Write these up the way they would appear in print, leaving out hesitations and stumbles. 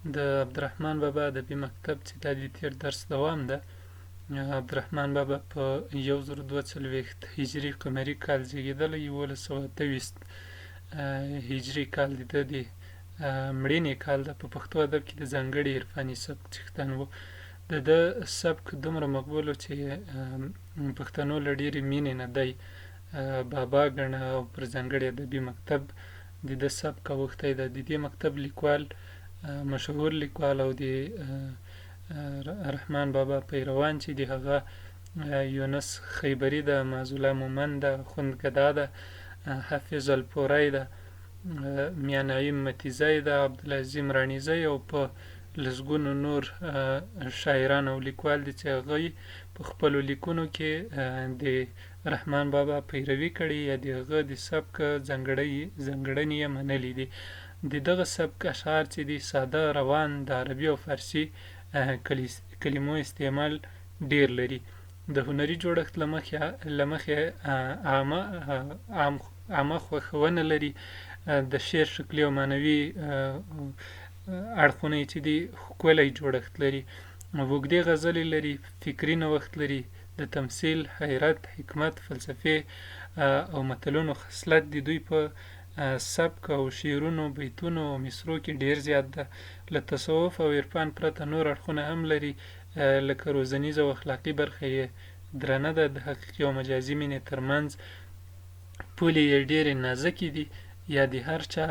د عبدالرحمن بابا ادبي مکتب چې دا د تیر درس دوام ده. عبدالرحمن بابا په 1042 هجري قمري کال زیږېدلی، 1128 هجري کال د ده د مړینې کال ده. په پښتو ادب کې د ځانګړي عرفاني سبک څښتن و. د ده سبک دومره مقبول و چې پښتنو له ډېرې مینې نه دی بابا ګڼه او پر ځانګړي ادبي مکتب د ده سبک اوښتی ده. د دې مکتب لیکوال مشهور لیکوال او د رحمان بابا پیروان چې دي هغه یونس خیبري ده، معزوله مومند ده، خوندګدا ده، حافظ الپوری ده، میاں نعیم متیزی ده، عبدالعظیم رانیزی او په لسګونو نور شاعران او لیکوال دي چې هغوی په خپلو لیکنو کې د رحمان بابا پیروي کړې یا د هغه د سبک ځانګړنې یې منلي دي. د دغه سبک اشعار چې دي ساده، روان، د عربي او فارسي کلمو استعمال ډیر لري. د هنري جوړښت له مخې عامه خوښونه لري. د شعر شکلي او معنوي اړخونه چې دي ښکلی جوړښت لري. اوږدې غزلې لري، فکري نوښت لري، د تمثیل، حیرت، حکمت، فلسفې او متلونو خصلت د دوی په سبک او شعرونو، بیتونو او مصرو کې ډیر زیات ده. له تصوف او عرفان پرته نور اړخونه هم لري، لکه روزنیزه او اخلاقي برخه یې درنه ده. د حقیقي او مجازي مینې ترمنځ پولې یې ډېرې نازکې دي، یا د هر چا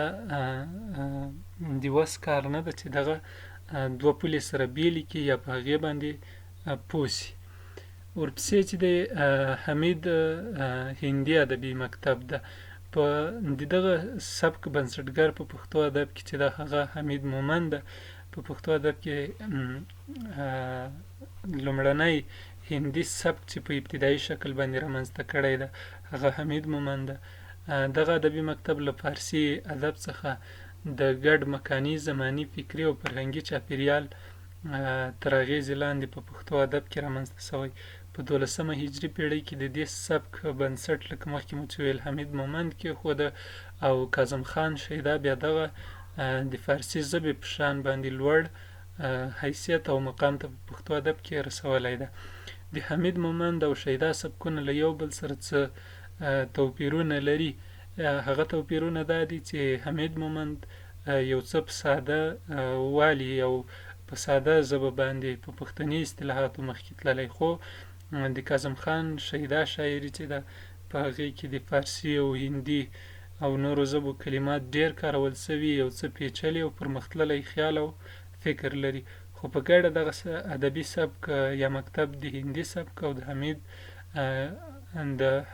د وس کار نه ده چې دغه دوه پولې سره بیلې کړي یا په هغې باندې پوه سي. ورپسې چې دی حمید هندي ادبي مکتب ده. په د دغه سبک بنسټګر په پښتو ادب کې چې ده هغه حمید مومند ده. په پښتو ادب کې لومړنی هندي سبک چې په ابتدایي شکل باندې رامنځته کړی ده هغه حمید مومند ده. دغه ادبي مکتب له فارسي ادب څخه د ګډ مکاني، زماني، فکري او فرهنګي چاپېریال تر اغېزې لاندې په پښتو ادب کې رامنځته شوی. په 12مه هجري پېړۍ کې د دې سبک بنسټ لکه مخکې مو چې ویل حمید مومند کېښوده او کاظم خان شیدا بیا دغه د فارسي ژبې په شان باندې لوړ حیثیت او مقام ته په پښتو ادب کې رسولی ده. د حمید مومند او شیدا سبکونه له یو بل سره څه توپیرونه لري. هغه توپیرونه دا دي چې حمید مومند یو څه په ساده والي او په ساده ژبه باندې په پښتني اصطلاحاتو مخکې تللی، خو د کاظم خان شیدا شاعري چې ده په هغې کې د فارسي او هندي او نورو ژبو کلمات ډېر کارول سوي، یو څه پیچلي او پرمختللی خیال او فکر لري. خو په ګډه دغه ادبي سبک یا مکتب د هندي سبک او د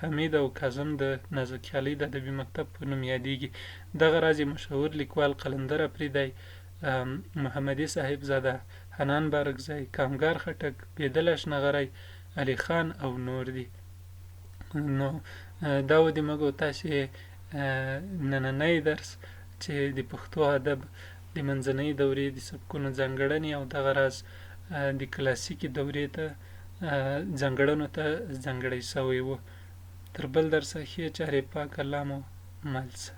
حمید او کاظم د نازک خیالۍ د ادبي مکتب په نوم یادیږي. دغه راز یې مشهور لیکوال قلندر افریدی، محمدي صاحبزاده، حنان بارکزی، کامګار خټک، بیدل اشنغری، علی خان او نور دي. نو دا و د موږ تاسې نننی درس چې د پښتو ادب د منځنۍ دورې د سبکونو ځانګړنې او دغه راز د کلاسیکي دورې ته ځانګړنو ته ځانګړی شوی و. تر بل درسه ښې چارې پاک الله مو مل شه.